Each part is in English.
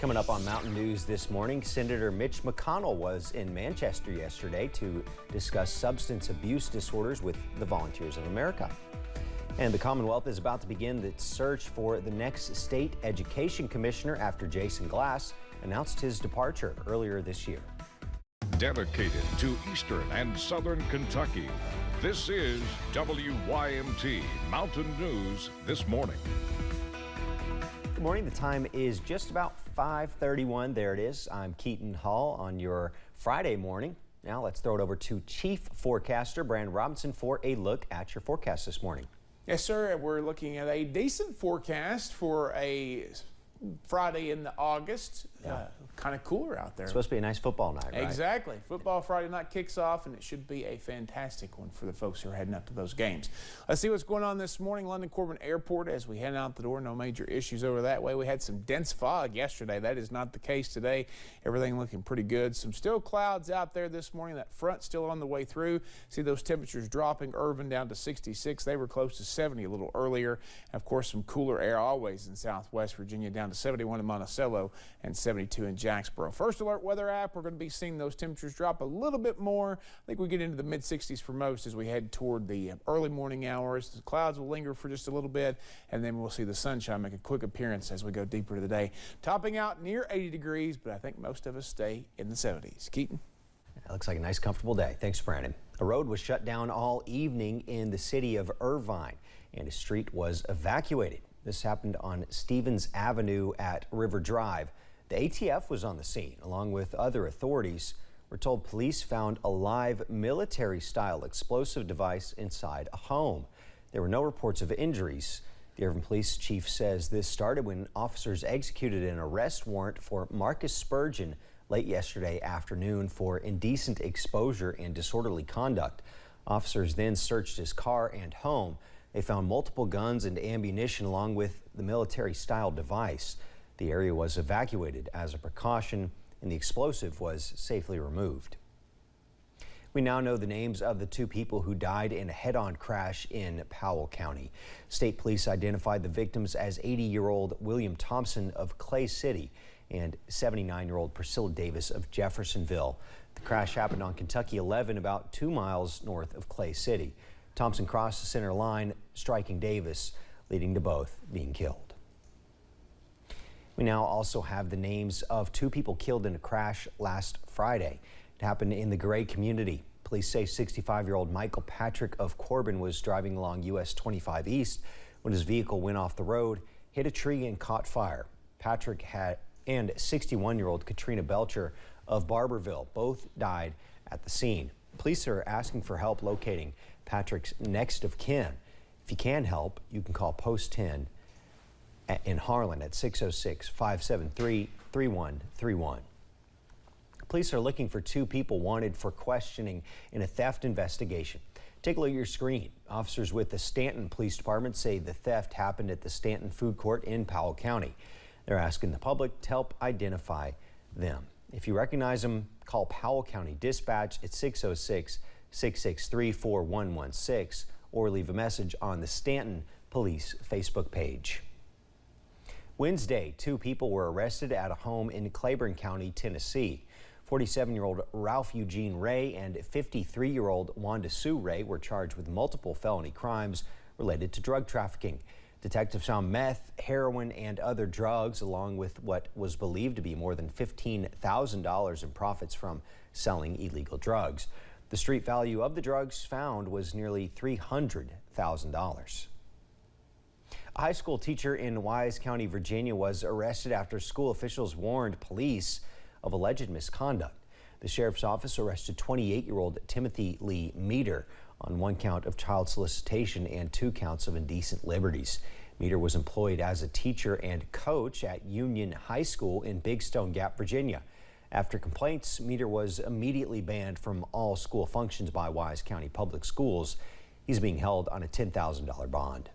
Coming up on Mountain News this morning, Senator Mitch McConnell was in Manchester yesterday to discuss substance abuse disorders with the Volunteers of America. And the Commonwealth is about to begin its search for the next state education commissioner after Jason Glass announced his departure earlier this year. Dedicated to Eastern and Southern Kentucky, this is WYMT Mountain News This Morning. Good morning. The time is just about 5:31. There it is. I'm Keaton Hall on your Friday morning. Now let's throw it over to Chief Forecaster Brandon Robinson for a look at your forecast this morning. Yes, sir. We're looking at a decent forecast for a Friday in August. Kind of cooler out there. It's supposed to be a nice football night, right? Exactly. Football Friday night kicks off, and it should be a fantastic one for the folks who are heading up to those games. Let's see what's going on this morning. London Corbin Airport as we head out the door. No major issues over that way. We had some dense fog yesterday. That is not the case today. Everything looking pretty good. Some still clouds out there this morning. That front still on the way through. See those temperatures dropping. Irvine down to 66. They were close to 70 a little earlier. And of course, some cooler air always in Southwest Virginia, down to 71 in Monticello and 72 in Jacksboro. First Alert weather app, we're going to be seeing those temperatures drop a little bit more. I think we get into the mid-60s for most as we head toward the early morning hours. The clouds will linger for just a little bit, and then we'll see the sunshine make a quick appearance as we go deeper into the day. Topping out near 80 degrees, but I think most of us stay in the 70s. Keaton? It looks like a nice, comfortable day. Thanks, Brandon. A road was shut down all evening in the city of Irvine, and a street was evacuated. This happened on Stevens Avenue at River Drive. The ATF was on the scene, along with other authorities. We're told police found a live military-style explosive device inside a home. There were no reports of injuries. The Irvine Police Chief says this started when officers executed an arrest warrant for Marcus Spurgeon late yesterday afternoon for indecent exposure and disorderly conduct. Officers then searched his car and home. They found multiple guns and ammunition along with the military-style device. The area was evacuated as a precaution, and the explosive was safely removed. We now know the names of the two people who died in a head-on crash in Powell County. State police identified the victims as 80-year-old William Thompson of Clay City and 79-year-old Priscilla Davis of Jeffersonville. The crash happened on Kentucky 11, about 2 miles north of Clay City. Thompson crossed the center line, striking Davis, leading to both being killed. We now also have the names of two people killed in a crash last Friday. It happened in the Gray community. Police say 65-year-old Michael Patrick of Corbin was driving along US 25 East when his vehicle went off the road, hit a tree, and caught fire. Patrick and 61-year-old Katrina Belcher of Barberville both died at the scene. Police are asking for help locating Patrick's next of kin. If you can help, you can call Post 10 in Harlan at 606-573-3131. Police are looking for two people wanted for questioning in a theft investigation. Take a look at your screen. Officers with the Stanton Police Department say the theft happened at the Stanton Food Court in Powell County. They're asking the public to help identify them. If you recognize them, call Powell County Dispatch at 606-663-4116 or leave a message on the Stanton Police Facebook page. Wednesday, two people were arrested at a home in Claiborne County, Tennessee. 47-year-old Ralph Eugene Ray and 53-year-old Wanda Sue Ray were charged with multiple felony crimes related to drug trafficking. Detectives found meth, heroin, and other drugs, along with what was believed to be more than $15,000 in profits from selling illegal drugs. The street value of the drugs found was nearly $300,000. A high school teacher in Wise County, Virginia was arrested after school officials warned police of alleged misconduct. The sheriff's office arrested 28-year-old Timothy Lee Meter on one count of child solicitation and 2 counts of indecent liberties. Meter was employed as a teacher and coach at Union High School in Big Stone Gap, Virginia. After complaints, Meter was immediately banned from all school functions by Wise County Public Schools. He's being held on a $10,000 bond.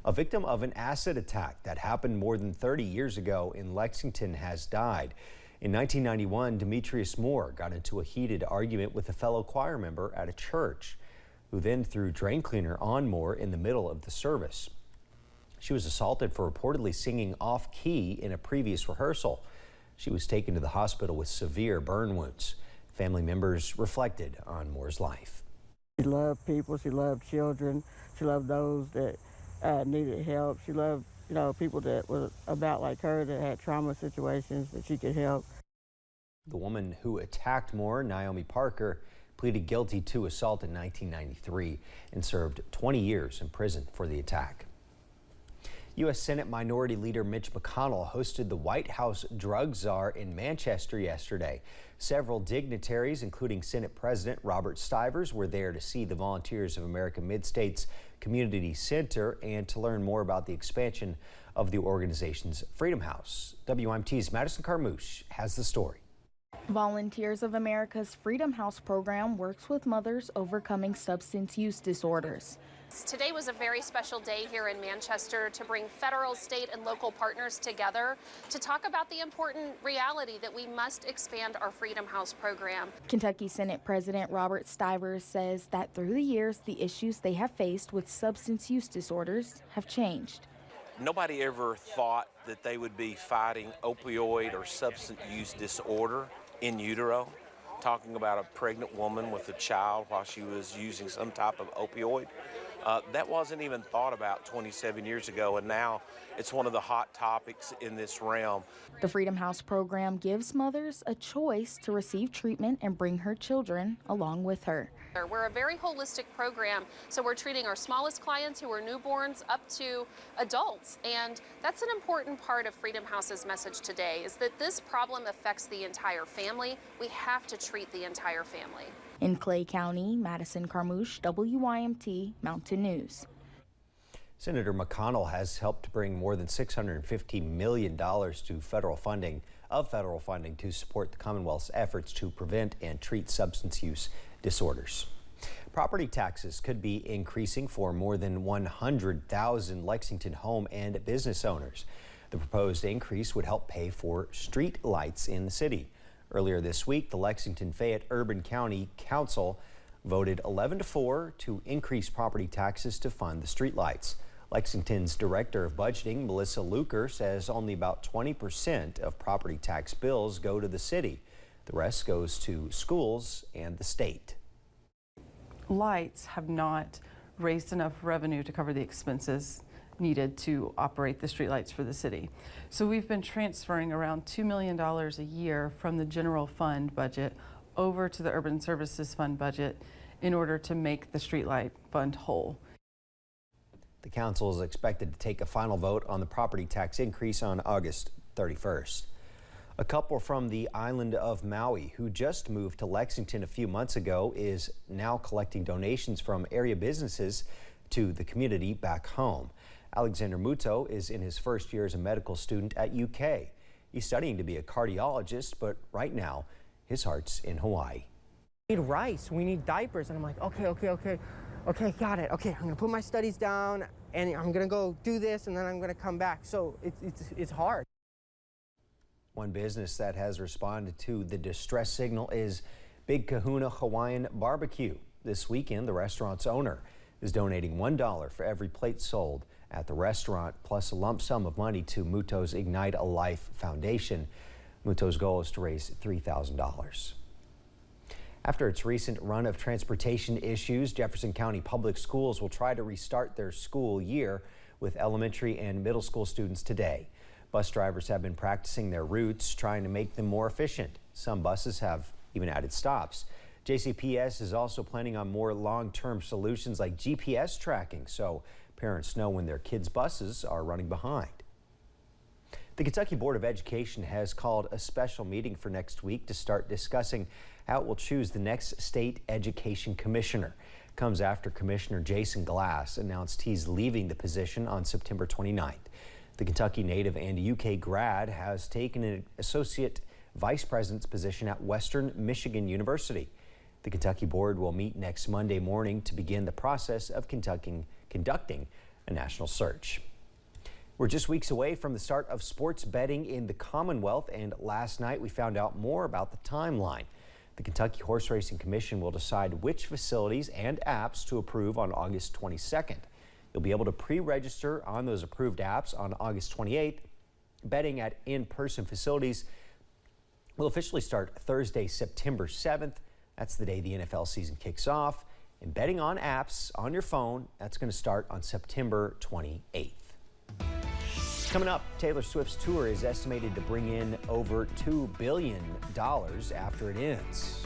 A victim of an acid attack that happened more than 30 years ago in Lexington has died. In 1991, Demetrius Moore got into a heated argument with a fellow choir member at a church, who then threw drain cleaner on Moore in the middle of the service. She was assaulted for reportedly singing off-key in a previous rehearsal. She was taken to the hospital with severe burn wounds. Family members reflected on Moore's life. She loved people. She loved children. She loved those that needed help. She loved, people that were about like her, that had trauma situations that she could help. The woman who attacked Moore, Naomi Parker, pleaded guilty to assault in 1993 and served 20 years in prison for the attack. U.S. Senate Minority Leader Mitch McConnell hosted the White House drug czar in Manchester yesterday. Several dignitaries, including Senate President Robert Stivers, were there to see the Volunteers of America Mid-States Community Center and to learn more about the expansion of the organization's Freedom House. WIMT's Madison Carmouche has the story. Volunteers of America's Freedom House program works with mothers overcoming substance use disorders. Today was a very special day here in Manchester to bring federal, state, and local partners together to talk about the important reality that we must expand our Freedom House program. Kentucky Senate President Robert Stivers says that through the years, the issues they have faced with substance use disorders have changed. Nobody ever thought that they would be fighting opioid or substance use disorder in utero, talking about a pregnant woman with a child while she was using some type of opioid. That wasn't even thought about 27 years ago, and now it's one of the hot topics in this realm. The Freedom House program gives mothers a choice to receive treatment and bring her children along with her. We're a very holistic program, so we're treating our smallest clients who are newborns up to adults, and that's an important part of Freedom House's message today, is that this problem affects the entire family. We have to treat the entire family. In Clay County, Madison Carmouche, WYMT Mountain News. Senator McConnell has helped bring more than $650 million to federal funding to support the Commonwealth's efforts to prevent and treat substance use disorders. Property taxes could be increasing for more than 100,000 Lexington home and business owners. The proposed increase would help pay for street lights in the city. Earlier this week, the Lexington-Fayette Urban County Council voted 11-4 to increase property taxes to fund the streetlights. Lexington's Director of Budgeting, Melissa Luker, says only about 20% of property tax bills go to the city. The rest goes to schools and the state. Lights have not raised enough revenue to cover the expenses needed to operate the streetlights for the city. So we've been transferring around $2 million a year from the general fund budget over to the urban services fund budget in order to make the streetlight fund whole. The council is expected to take a final vote on the property tax increase on August 31st. A couple from the island of Maui who just moved to Lexington a few months ago is now collecting donations from area businesses to the community back home. Alexander Muto is in his first year as a medical student at UK. He's studying to be a cardiologist, but right now his heart's in Hawaii. We need rice, we need diapers, and I'm like, okay, got it. Okay, I'm gonna put my studies down and I'm gonna go do this and then I'm gonna come back. So it's hard. One business that has responded to the distress signal is Big Kahuna Hawaiian Barbecue. This weekend, the restaurant's owner is donating $1 for every plate sold at the restaurant, plus a lump sum of money to Muto's Ignite a Life Foundation. Muto's goal is to raise $3,000. After its recent run of transportation issues, Jefferson County Public Schools will try to restart their school year with elementary and middle school students today. Bus drivers have been practicing their routes, trying to make them more efficient. Some buses have even added stops. JCPS is also planning on more long-term solutions like GPS tracking, so parents know when their kids' buses are running behind. The Kentucky Board of Education has called a special meeting for next week to start discussing how it will choose the next state education commissioner. It comes after Commissioner Jason Glass announced he's leaving the position on September 29th. The Kentucky native and UK grad has taken an associate vice president's position at Western Michigan University. The Kentucky board will meet next Monday morning to begin the process of conducting a national search. We're just weeks away from the start of sports betting in the Commonwealth, and last night we found out more about the timeline. The Kentucky Horse Racing Commission will decide which facilities and apps to approve on August 22nd. You'll be able to pre-register on those approved apps on August 28th. Betting at in-person facilities will officially start Thursday, September 7th. That's the day the NFL season kicks off. And betting on apps on your phone, that's going to start on September 28th. Coming up, Taylor Swift's tour is estimated to bring in over $2 billion after it ends.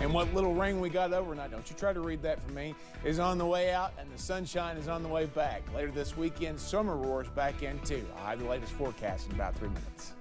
And what little rain we got overnight, don't you try to read that for me, is on the way out and the sunshine is on the way back. Later this weekend, summer roars back in too. I'll have the latest forecast in about 3 minutes.